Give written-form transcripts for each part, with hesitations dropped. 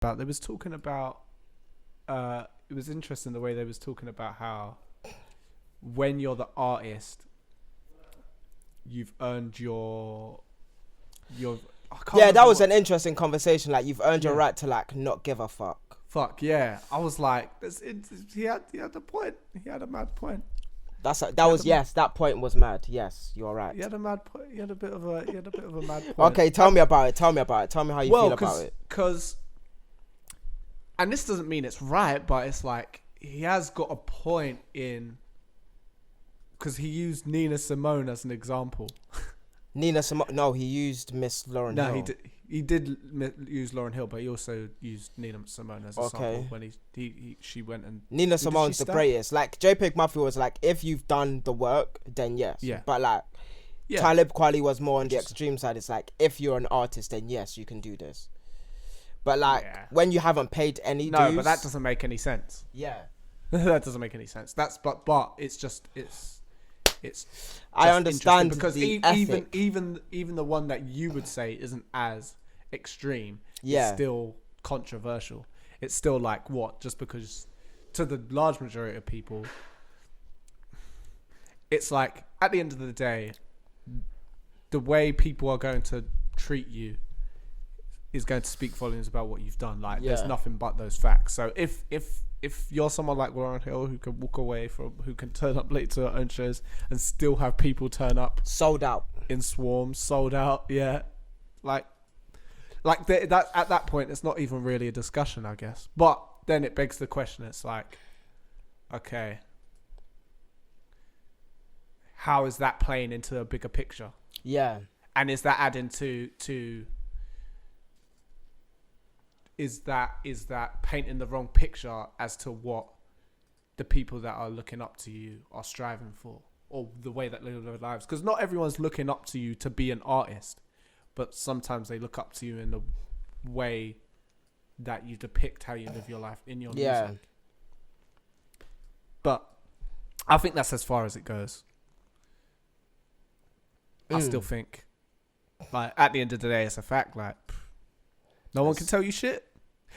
about. They was talking about. It was interesting the way they was talking about how when you're the artist, you've earned your. That was an interesting conversation. Like, you've earned your right to like not give a fuck. Fuck yeah! I was like, he had a point. He had a mad point. That point was mad. Yes, you're right. He had a mad point. He had a bit of a mad point. Okay, tell me about it. Tell me how you feel about it. Because, and this doesn't mean it's right, but it's like he has got a point in. Because he used Nina Simone as an example. Nina Simone? No, he used Miss Lauryn Hill. No, he did use Lauryn Hill, but he also used Nina Simone as a sample when she went and... Nina Simone's the greatest. Like, JPEG Mafia was like, if you've done the work, then yes. Yeah. But like, Talib Kweli was more on the extreme side. It's like, if you're an artist, then yes, you can do this. But like, when you haven't paid any dues... No, but that doesn't make any sense. Yeah. That doesn't make any sense. But it's I understand because even the one that you would say isn't as extreme is still controversial. It's still like, what, just because to the large majority of people, it's like at the end of the day, the way people are going to treat you is going to speak volumes about what you've done. Like there's nothing but those facts. So if you're someone like Lauryn Hill who can walk away from, who can turn up late to her own shows and still have people turn up sold out in swarms, sold out, like that at that point, it's not even really a discussion, I guess. But then it begs the question. It's like, okay, how is that playing into a bigger picture? Yeah, and is that adding to? Is that painting the wrong picture as to what the people that are looking up to you are striving for, or the way that they live their lives? Because not everyone's looking up to you to be an artist, but sometimes they look up to you in the way that you depict how you live your life in your music. But I think that's as far as it goes. I still think, like, at the end of the day, it's a fact. Like, no one can tell you shit.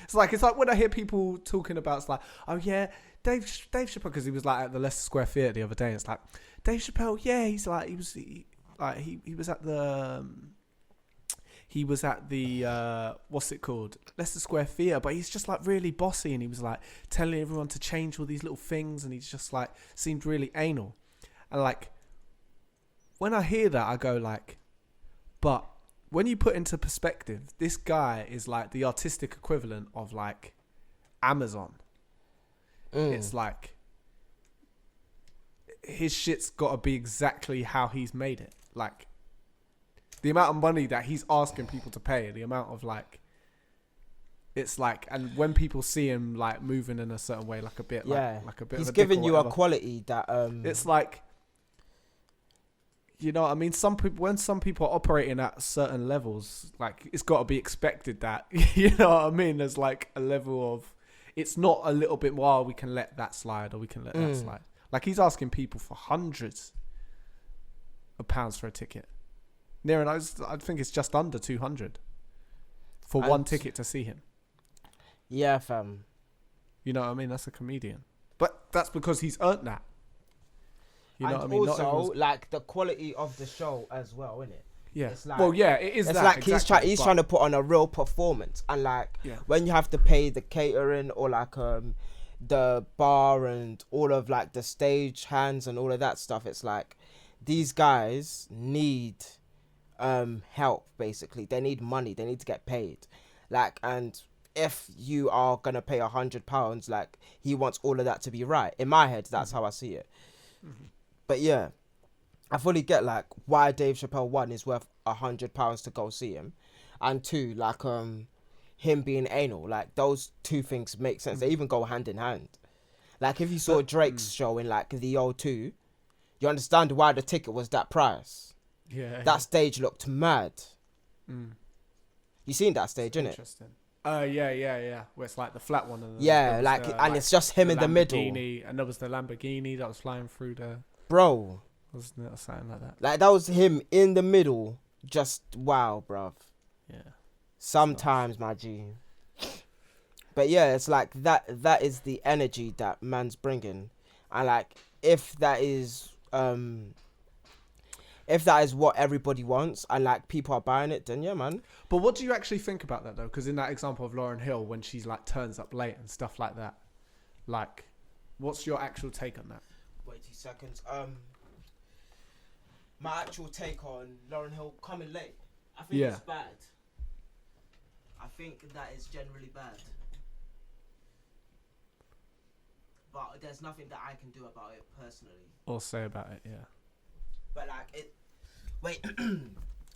It's like when I hear people talking about, it's like, oh yeah, Dave Chappelle, because he was like at the Leicester Square Theatre the other day. It's like, Dave Chappelle, yeah, he's like he was at the what's it called, Leicester Square Theatre, but he's just like really bossy, and he was like telling everyone to change all these little things, and he's just like seemed really anal. And like when I hear that, I go like, but when you put into perspective, this guy is like the artistic equivalent of like Amazon. It's like his shit's got to be exactly how he's made it. Like the amount of money that he's asking people to pay, the amount of like, it's like, and when people see him like moving in a certain way, like a bit, like a bit, he's of a dick giving or you whatever, a quality that it's like, you know what I mean? When some people are operating at certain levels, like it's got to be expected that, you know what I mean? There's like a level of, it's not a little bit more, we can let that slide or we can let that slide. Like he's asking people for hundreds of pounds for a ticket. I think it's just under 200 for one ticket to see him. Yeah, fam. You know what I mean? That's a comedian. But that's because he's earned that. You know and what I mean? Also, like the quality of the show as well, innit? Yeah. It's like, well, yeah, it is. It's that, like exactly, he's trying to put on a real performance, and like when you have to pay the catering or like the bar and all of like the stage hands and all of that stuff, it's like these guys need help. Basically, they need money. They need to get paid. Like, and if you are gonna pay £100, like he wants all of that to be right. In my head, that's how I see it. But yeah, I fully get like why Dave Chappelle, one, is worth £100 to go see him, and two, like him being anal. Like those two things make sense. They even go hand in hand. Like if you saw Drake's show in like the O2, you understand why the ticket was that price. Yeah. That stage looked mad. You seen that stage, innit? Interesting. Yeah. Where it's like the flat one. And and it's just him in the middle. And there was the Lamborghini that was flying through the... Bro. Wasn't it, or something like that? Like that was him in the middle. Just wow, bruv. Yeah. Sometimes, my G. But yeah, it's like that is the energy that man's bringing, and like if that is what everybody wants and like people are buying it, then yeah, man. But what do you actually think about that though? Because in that example of Lauryn Hill, when she's like turns up late and stuff like that, like, what's your actual take on that? Wait 2 seconds. My actual take on Lauryn Hill coming late. I think it's bad. I think that is generally bad. But there's nothing that I can do about it personally. Or say about it, yeah. But like it. Wait,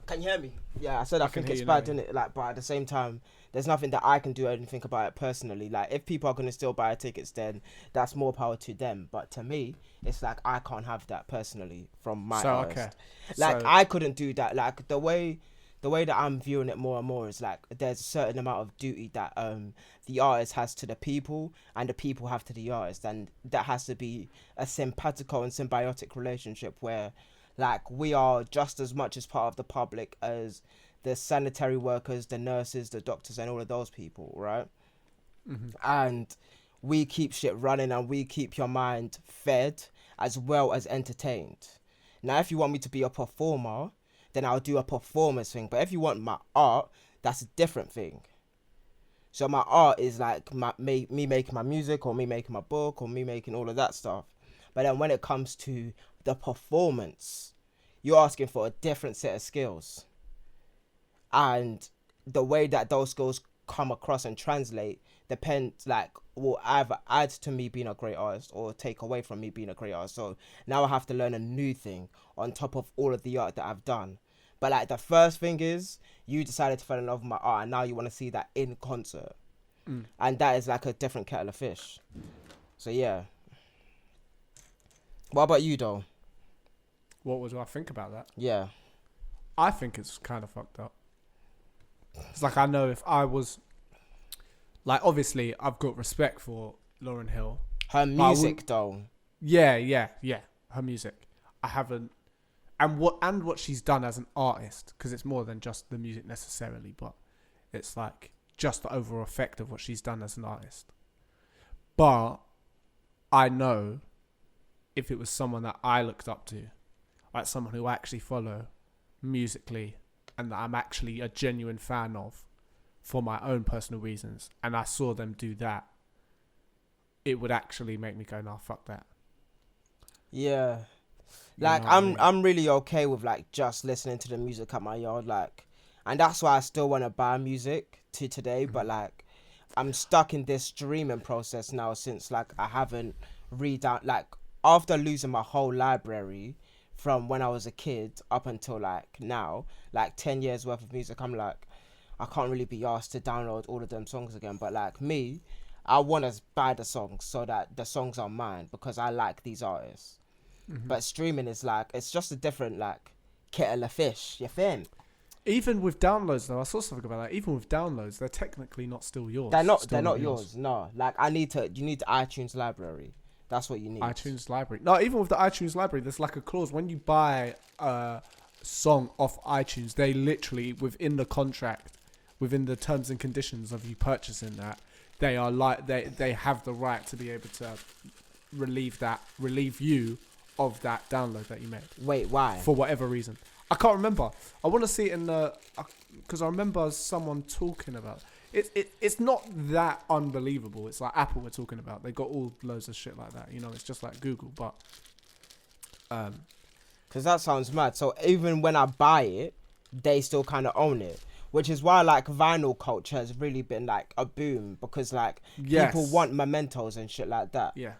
can you hear me? Yeah, I said I think it's bad, innit? Like, but at the same time, there's nothing that I can do anything about it personally. Like, if people are gonna still buy tickets, then that's more power to them. But to me, it's like I can't have that personally from my artist. Okay. Like, I couldn't do that. Like the way that I'm viewing it more and more is like there's a certain amount of duty that the artist has to the people and the people have to the artist, and that has to be a simpatico and symbiotic relationship where like we are just as much as part of the public as the sanitary workers, the nurses, the doctors, and all of those people, right? Mm-hmm. And we keep shit running and we keep your mind fed as well as entertained. Now, if you want me to be a performer, then I'll do a performance thing. But if you want my art, that's a different thing. So my art is like me making my music, or me making my book, or me making all of that stuff. But then when it comes to the performance, you're asking for a different set of skills. And the way that those skills come across and translate will either add to me being a great artist or take away from me being a great artist. So now I have to learn a new thing on top of all of the art that I've done. But like the first thing is you decided to fall in love with my art and now you want to see that in concert. And that is like a different kettle of fish. So yeah. What about you though? What would I think about that? Yeah. I think it's kind of fucked up. It's like, I know if I was like, obviously I've got respect for Lauryn Hill. Her music though. Yeah. Her music. I haven't, and what she's done as an artist, because it's more than just the music necessarily, but it's like just the overall effect of what she's done as an artist. But I know if it was someone that I looked up to, like someone who I actually follow musically and that I'm actually a genuine fan of for my own personal reasons, and I saw them do that, it would actually make me go, nah, fuck that. Yeah. Like, I'm really okay with like just listening to the music at my yard, like, and that's why I still want to buy music to today. Mm-hmm. But like, I'm stuck in this streaming process now since like I haven't like after losing my whole library from when I was a kid up until like now, like 10 years worth of music. I'm like, I can't really be asked to download all of them songs again. But like me, I want to buy the songs so that the songs are mine because I like these artists. Mm-hmm. But streaming is like, it's just a different like kettle of fish. You feel me? Even with downloads though, I saw something about that. Even with downloads, they're technically not still yours. They're not yours. No, like you need the iTunes library. That's what you need. iTunes library. No, even with the iTunes library, there's like a clause when you buy a song off iTunes, they literally within the contract, within the terms and conditions of you purchasing that, they are like they have the right to be able to relieve you of that download that you made. Wait, why? For whatever reason. I can't remember. I want to see it in the, because I remember someone talking about it. It's not that unbelievable. It's like Apple we're talking about. They got all loads of shit like that. You know, it's just like Google, but because that sounds mad. So even when I buy it, they still kind of own it, which is why like vinyl culture has really been like a boom because like people want mementos and shit like that. Yeah.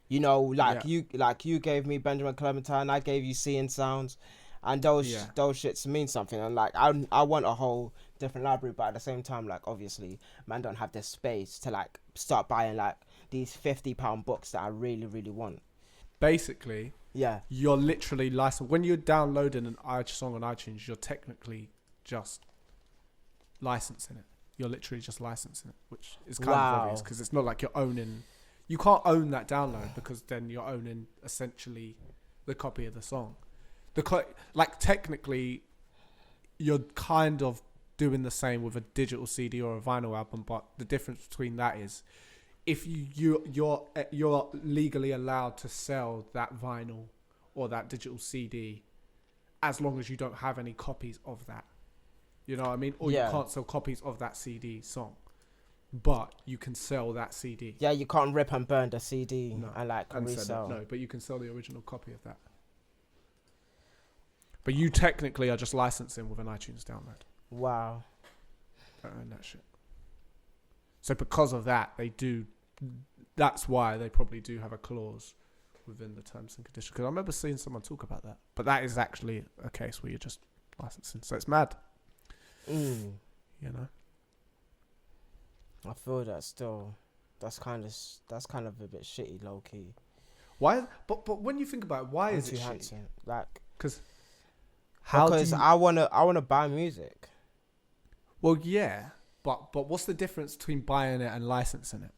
You know, like you gave me Benjamin Clementine, I gave you Seeing Sounds, and those shits mean something. And like I want a whole different library, but at the same time, like obviously, man, don't have the space to like start buying like these £50 books that I really, really want. Basically, you're literally licensed when you're downloading an song on iTunes. You're technically just licensing it. You're literally just licensing it, which is kind of obvious because it's not like you're owning. You can't own that download because then you're owning essentially the copy of the song. Like technically, you're kind of doing the same with a digital CD or a vinyl album, but the difference between that is if you're legally allowed to sell that vinyl or that digital CD as long as you don't have any copies of that. You know what I mean? Or you can't sell copies of that CD song, but you can sell that CD. Yeah, you can't rip and burn the CD and resell. No, but you can sell the original copy of that. But you technically are just licensing with an iTunes download. Wow. Don't own that shit. So because of that, that's why they probably do have a clause within the terms and conditions. Because I remember seeing someone talk about that. But that is actually a case where you're just licensing. So it's mad. You know? I feel that still. That's kind of a bit shitty, low key. Why? But when you think about it, why is it shitty? Like, because I wanna buy music. Well, yeah, but what's the difference between buying it and licensing it?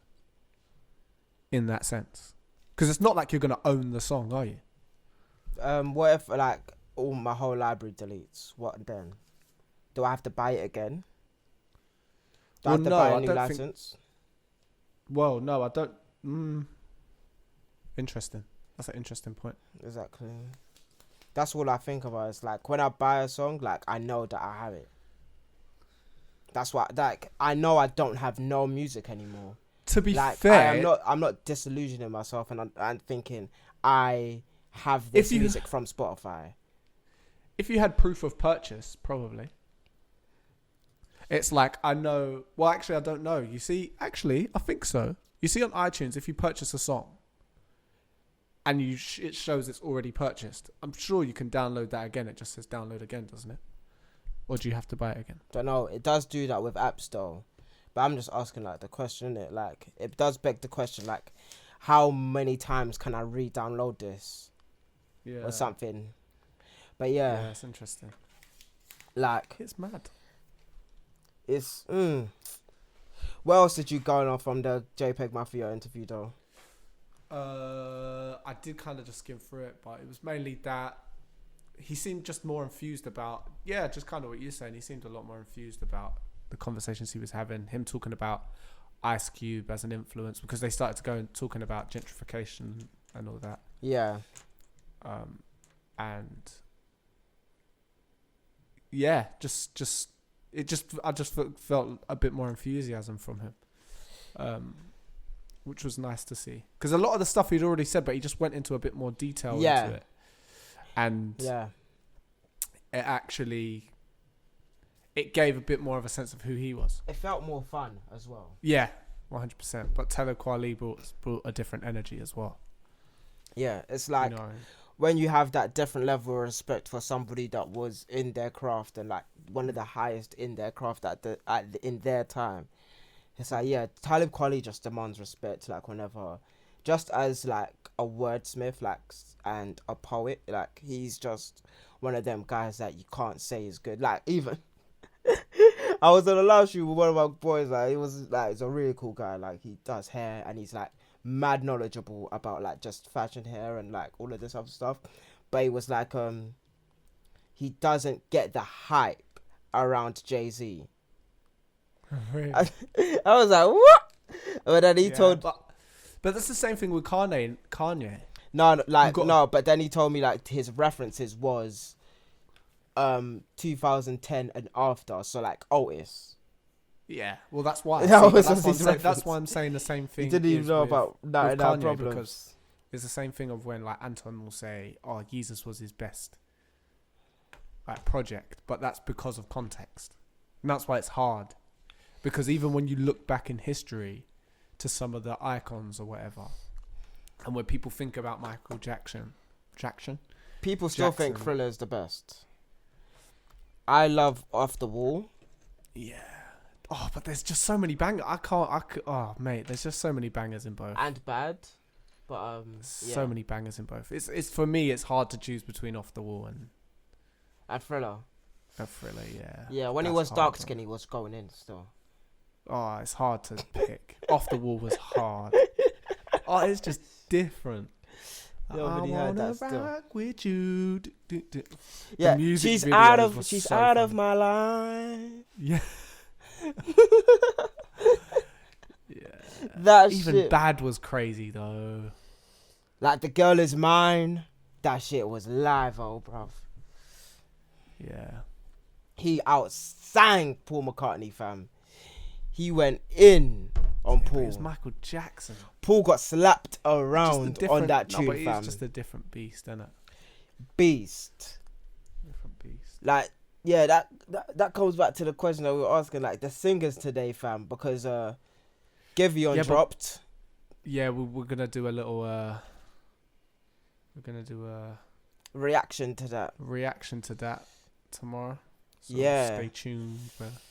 In that sense, because it's not like you're gonna own the song, are you? What if like my whole library deletes? What then? Do I have to buy it again? Do I have to buy a new license? Well, no, I don't. Interesting. That's an interesting point. Exactly. That's all I think about. It's like when I buy a song, like I know that I have it. That's why, like, I know I don't have no music anymore. To be fair, I'm not disillusioning myself, and I'm thinking I have this music from Spotify. If you had proof of purchase, probably. It's like, I know. Well, actually, I don't know. You see, actually, I think so. You see on iTunes, if you purchase a song and it shows it's already purchased, I'm sure you can download that again. It just says download again, doesn't it? Or do you have to buy it again? Don't know. It does do that with apps, though. But I'm just asking, like, the question, innit? Like, it does beg the question, like, how many times can I re-download this? Yeah. Or something. But yeah. Yeah, it's interesting. Like. It's mad. It's, What else did you go on from the JPEG Mafia interview, though? I did kind of just skim through it, but it was mainly that he seemed just more enthused about, just kind of what you're saying. He seemed a lot more enthused about the conversations he was having. Him talking about Ice Cube as an influence, because they started to go and talking about gentrification and all that. Yeah. And yeah, I just felt a bit more enthusiasm from him, which was nice to see. Because a lot of the stuff he'd already said, but he just went into a bit more detail into it. And it gave a bit more of a sense of who he was. It felt more fun as well. Yeah, 100%. But Tele Kweli brought a different energy as well. Yeah, it's like, you know, when you have that different level of respect for somebody that was in their craft and like one of the highest in their craft in their time, it's like, yeah, Talib Kweli just demands respect. Like whenever, just as like a wordsmith, like, and a poet, like he's just one of them guys that you can't say is good. Like even I was on a live shoot with one of my boys. Like he's a really cool guy. Like he does hair and he's like mad knowledgeable about like just fashion hair and like all of this other stuff. But he was like, he doesn't get the hype around Jay-Z. Really? I was like, what? But then he told, but that's the same thing with Kanye. No, but then he told me like his references was 2010 and after, so like Otis. Yeah, well that's why. That's why I'm saying the same thing. He didn't even know about that problems. Because it's the same thing of when like Anton will say, "Oh, Jesus was his best like project," but that's because of context, and that's why it's hard. Because even when you look back in history to some of the icons or whatever, and when people think about Michael Jackson, people still think Thriller's the best. I love Off the Wall. Yeah. Oh, but there's just so many bangers. Oh, mate, there's just so many bangers in both. And Bad. But, so many bangers in both. It's for me, it's hard to choose between Off the Wall and Thriller. Thriller, yeah. Yeah, when he was dark skin, he was going in still. Oh, it's hard to pick. Off the Wall was hard. Oh, it's just different. Nobody heard that still. Rock with you. Yeah, The music she's videos out of were she's so out of funny. my life. Yeah. Yeah. That Even shit. Bad was crazy though. Like The Girl Is Mine. That shit was live, oh bruv. Yeah. He outsang Paul McCartney, fam. He went in on It Paul. was Michael Jackson. Paul got slapped Just a around different- on that no, tune, but fam. it's just a different beast, isn't it? Beast. Different beast. Like, yeah, that comes back to the question that we were asking, like the singers today, fam, because Giveon Yeah, but- dropped. Yeah, we're gonna do a little. We're gonna do a Reaction to that. reaction to that tomorrow. So Yeah. Stay tuned.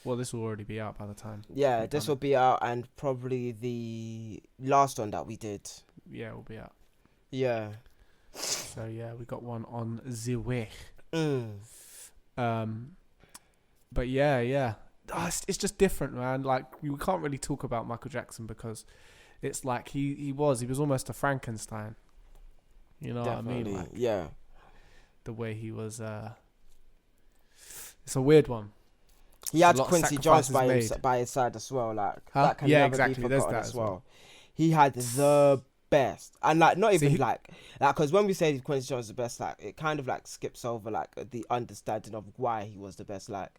Well, this will already be out by the time. Yeah, we've this done will be out, and probably the last one that we did. it. Yeah, it will be out. Yeah. So yeah, we got one on the way. Mm. But yeah. It's just different, man. Like we can't really talk about Michael Jackson because it's like he was almost a Frankenstein. You know Definitely. what I mean? Like Yeah. the way he was. It's a weird one. He A had lot of Quincy Jones sacrifices made. by his side as well. Like Huh? that can Yeah, never exactly. be There's forgotten that as as well. well. He had the best, and like not even See, like because when we say Quincy Jones is the best, like it kind of like skips over like the understanding of why he was the best. Like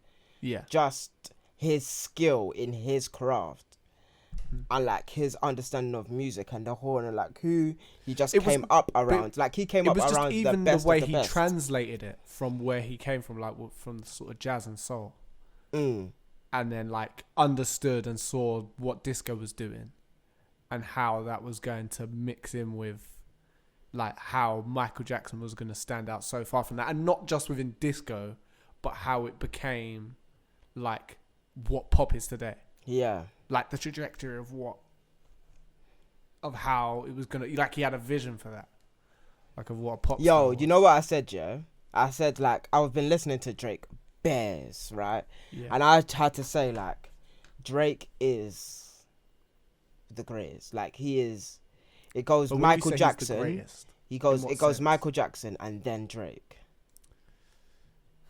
Yeah. just his skill in his craft. Mhm. And like his understanding of music and the whole and like who he just It was- came up around. Like he came It up was just around even the best the way of the he best. translated it from where he came from, like from sort of jazz and soul, Mm. and then like understood and saw what disco was doing, and how that was going to mix in with, like how Michael Jackson was going to stand out so far from that, and not just within disco, but how it became, like what pop is today. Yeah. Like the trajectory of how it was gonna, like he had a vision for that, like of what a pop. Yo, star you know what I said, Joe? I said like I've been listening to Drake bears, right? Yeah. And I had to say like Drake is the greatest. Like he is. It goes But when you Michael say he's the Jackson. greatest, He goes. in It what goes sense? Michael Jackson and then Drake.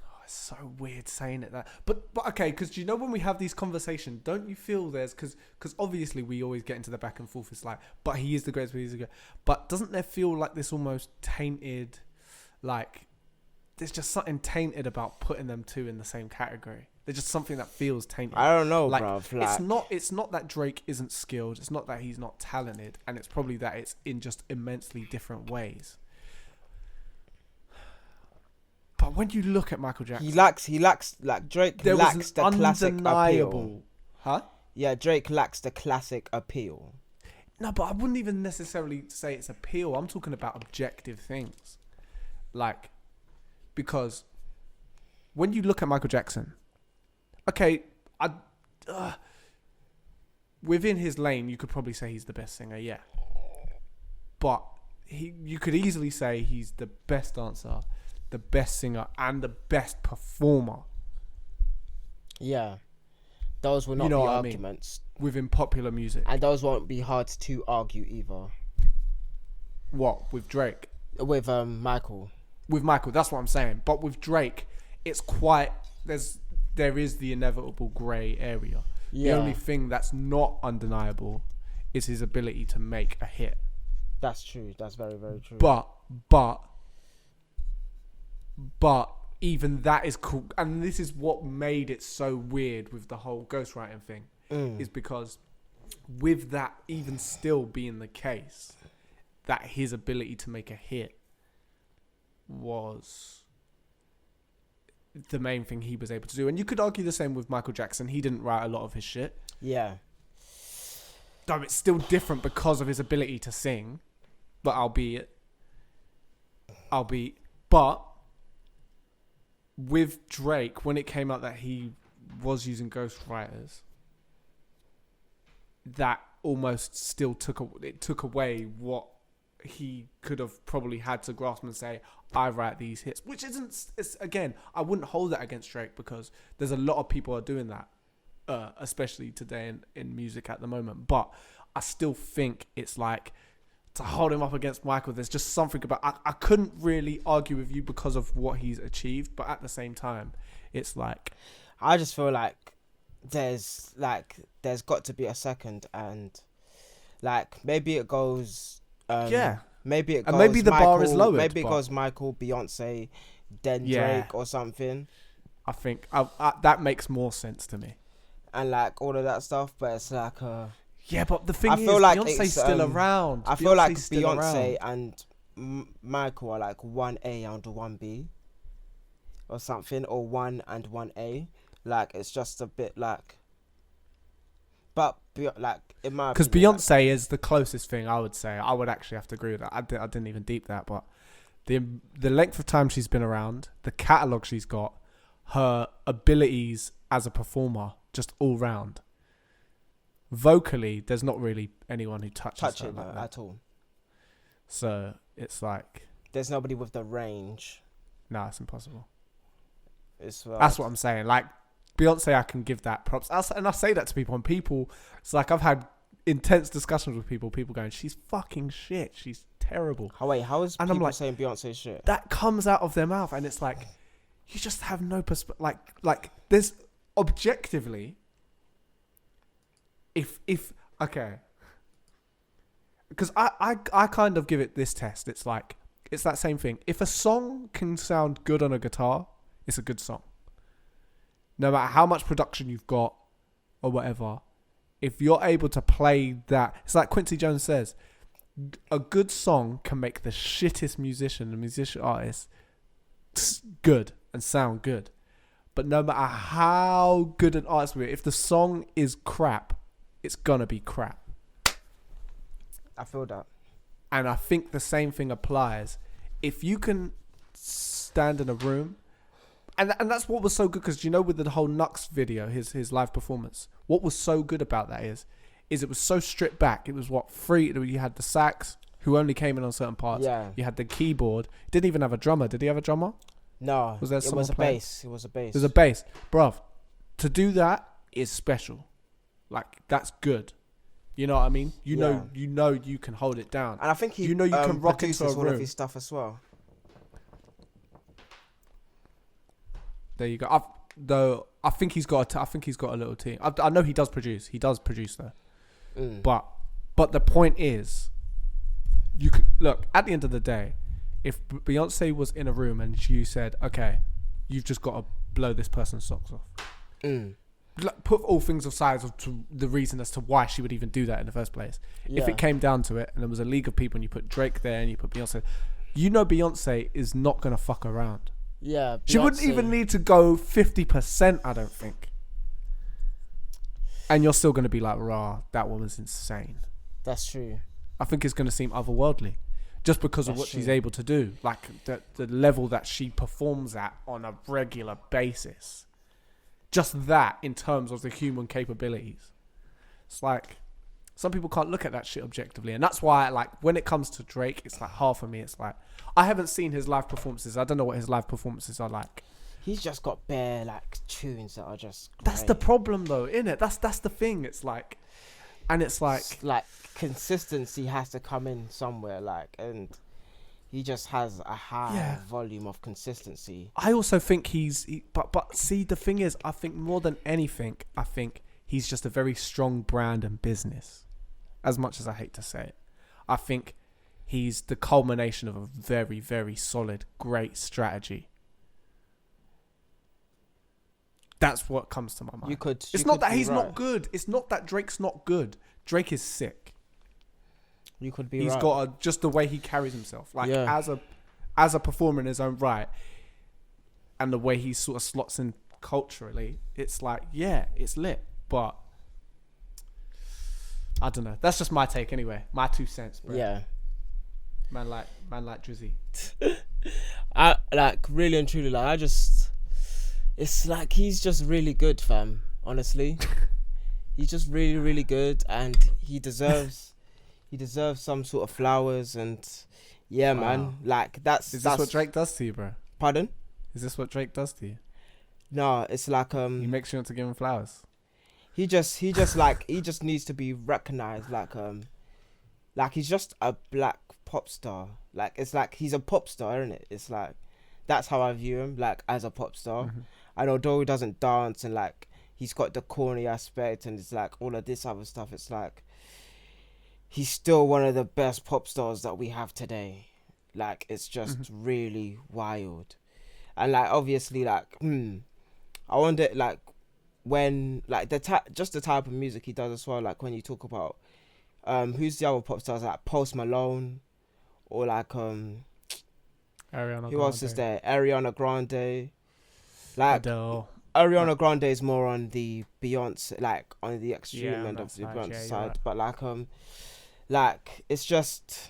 oh, it's so weird saying it that. But okay, because you know when we have these conversations, don't you feel there's because obviously we always get into the back and forth. It's like, but he is the greatest. But he's the greatest. But doesn't there feel like this almost tainted, like there's just something tainted about putting them two in the same category? There's just something that feels tainted. I don't know, Like, bruv. Like, It's not that Drake isn't skilled. It's not that he's not talented, and it's probably that it's in just immensely different ways. But when you look at Michael Jackson, he lacks like Drake there lacks was the an classic appeal. undeniable, huh? Yeah, Drake lacks the classic appeal. No, but I wouldn't even necessarily say it's appeal. I'm talking about objective things, like because when you look at Michael Jackson, okay, within his lane, you could probably say he's the best singer, yeah. But you could easily say he's the best dancer, the best singer, and the best performer Yeah, those will not You know be what I mean. arguments, within popular music. and those won't be hard to argue either. What with Drake? With Michael. With Michael, that's what I'm saying. But with Drake, it's quite there is the inevitable grey area. Yeah, The only thing that's not undeniable is his ability to make a hit. that's true. That's very, very true. But even that is cool, and this is what made it so weird with the whole ghostwriting thing, is because with that even still being the case, that his ability to make a hit was the main thing he was able to do. And you could argue the same with Michael Jackson. He didn't write a lot of his shit. Yeah, Though it's still different because of his ability to sing, but but with Drake, when it came out that he was using ghostwriters, that almost still took away what he could have probably had to grasp and say, I write these hits, which isn't, it's, again, I wouldn't hold that against Drake because there's a lot of people are doing that, especially today in music at the moment. But I still think it's like to hold him up against Michael. There's just something about I couldn't really argue with you because of what he's achieved, but at the same time, it's like I just feel like there's got to be a second, and like maybe it goes maybe it goes and maybe the Michael, bar is lowered. Maybe it goes Michael, Beyonce, then Drake or something. I think that makes more sense to me. And like all of that stuff, but it's like yeah, but the thing I is, feel like Beyonce's still around. I feel like Beyonce and Michael are like 1A and 1B or something, or 1 and 1A. Like it's just a bit like, but like in my because opinion, Beyonce is the closest thing I would say. I would actually have to agree with that. I didn't even deep that, but the length of time she's been around, the catalogue she's got, her abilities as a performer, just all round. Vocally, there's not really anyone who touches her like that at all. So it's like there's nobody with the range. No, it's impossible. That's what I'm saying. Like Beyonce, I can give that props, and I say that to people. And people, it's like I've had intense discussions with people. People going, "She's fucking shit. She's terrible." How is and people I'm like, saying Beyonce shit? That comes out of their mouth, and it's like you just have no perspective. Like there's objectively. If okay, because I kind of give it this test. It's like it's that same thing. If a song can sound good on a guitar, it's a good song. No matter how much production you've got or whatever, if you're able to play that, it's like Quincy Jones says, a good song can make the shittest musician artist good and sound good. But no matter how good an artist will be, if the song is crap, it's gonna be crap. I feel that. And I think the same thing applies. If you can stand in a room, and that's what was so good, because with the whole Nux video, his live performance, what was so good about that is it was so stripped back. It was free. You had the sax, who only came in on certain parts. Yeah. You had the keyboard. Didn't even have a drummer. Did he have a drummer? No. Was there it was a playing? bass. It was a bass. There's a bass. Bruv, to do that is special. Like, that's good. You know what I mean? You know you can hold it down. And I think he you can rock into a room. all of his stuff as well. There you go. I think he's got a little team. I know he does produce. He does produce though. But the point is, you could look at the end of the day. If Beyonce was in a room and you said, "Okay, you've just got to blow this person's socks off," put all things aside to the reason as to why she would even do that in the first place. Yeah. If it came down to it, and there was a league of people, and you put Drake there, and you put Beyonce, Beyonce is not gonna fuck around. Yeah, Beyonce. She wouldn't even need to go 50%, I don't think. And you're still going to be like, rah, that woman's insane. That's true. I think it's going to seem otherworldly just because of what she's able to do. Like the level that she performs at on a regular basis. Just that in terms of the human capabilities. It's like, some people can't look at that shit objectively. And that's why, like, when it comes to Drake, it's like hard for me. It's like, I haven't seen his live performances. I don't know what his live performances are like. He's just got bare, like, tunes that are just great. That's the problem, though, innit? That's the thing. It's like, and it's like... consistency has to come in somewhere, like, and he just has a high volume of consistency. I also think but see, the thing is, I think more than anything, he's just a very strong brand and business. As much as I hate to say it, I think he's the culmination of a very, very solid, great strategy. That's what comes to my mind. It's not that he's not good. It's not that Drake's not good. Drake is sick. You could be He's right. got just the way he carries himself. Like, as a performer in his own right, and the way he sort of slots in culturally, it's like, yeah, it's lit. But I don't know. That's just my take anyway. My 2 cents, bro. Yeah. Man like Drizzy. I like, really and truly, like, it's like he's just really good, fam. Honestly. He's just really, really good, and he deserves some sort of flowers, and man. Like, that's Is this what Drake does to you, bro? Pardon? Is this what Drake does to you? No, it's like He makes sure to give him flowers. He just needs to be recognized, like like he's just a black pop star. Like it's like he's a pop star, isn't it? It's like that's how I view him, like as a pop star. Mm-hmm. And although he doesn't dance and like he's got the corny aspect and it's like all of this other stuff, it's like he's still one of the best pop stars that we have today. Like it's just really wild. And like obviously like I wonder like when like the type of music he does as well, like when you talk about who's the other pop stars like Post Malone or like Ariana who Grande. else is there? Ariana Grande. Like Adele. Ariana Grande is more on the Beyonce, like on the extreme end of the side, Beyonce yeah, side, right. but like it's just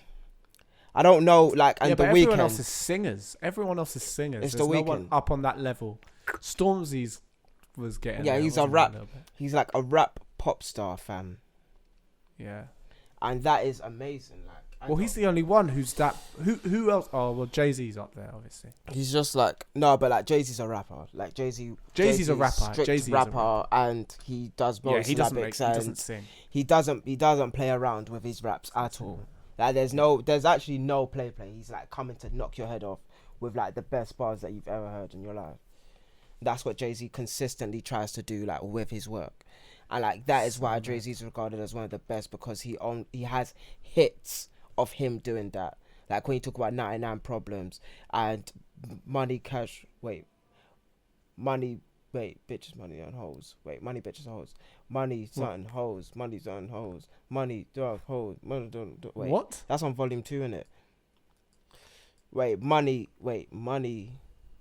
I don't know, like and Yeah, the but Weeknd. everyone else is singers. Everyone else is singers. It's There's The no one Weeknd. up on that level. Stormzy's was getting. Yeah, there, he's a wasn't he, rap. little bit? He's like a rap pop star, fam, Yeah. and that is amazing. Like, Well, he's the only one who's that. Who else? Oh, well, Jay-Z's up there, obviously. he's just like no, but like Jay-Z's a rapper. Like Jay-Z's a rapper. strict Jay-Z's a rapper, and he does Yeah, he doesn't monosyllabics he and doesn't sing. he doesn't play around with his raps at all. Like there's actually no play. He's like coming to knock your head off with like the best bars that you've ever heard in your life. That's what Jay-Z consistently tries to do like with his work. And like that is why Jay-Z is regarded as one of the best, because he has hits of him doing that. Like when you talk about 99 Problems and Money Bitches, Money and Hoes. Wait, Money Bitches Hoes. Money Something Hoes. Money Something Hoes. Money Dog Hoes. Money don't wait. What? That's on volume 2, innit? Money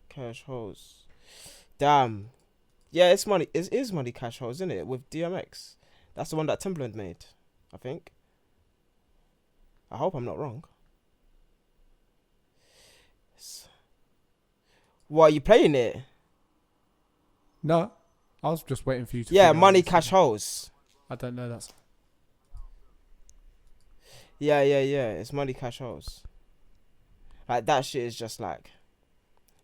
Cash Hoes. Damn. Yeah, it's Money. It is Money Cash Hoes, isn't it? With DMX. That's the one that Timbaland made, I think. I hope I'm not wrong. What, are you playing it? No, I was just waiting for you to. Yeah, figure out Money this Cash song. Hoes. I don't know that. Yeah. It's Money Cash Hoes. Like that shit is just like,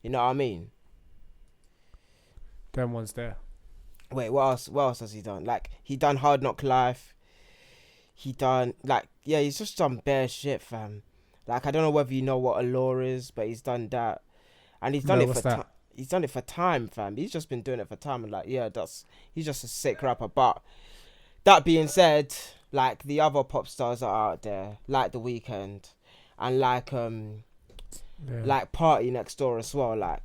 you know what I mean? Them ones there. Wait, what else? What else has he done? Like he done Hard Knock Life. He done like he's just done bare shit, fam. Like I don't know whether you know what Allure is, but he's done that, and he's done No, it what's for that? he's done it for time, fam. He's just been doing it for time, and like he's just a sick rapper. But that being said, like the other pop stars that are out there, like The Weeknd, and like Party Next Door as well. Like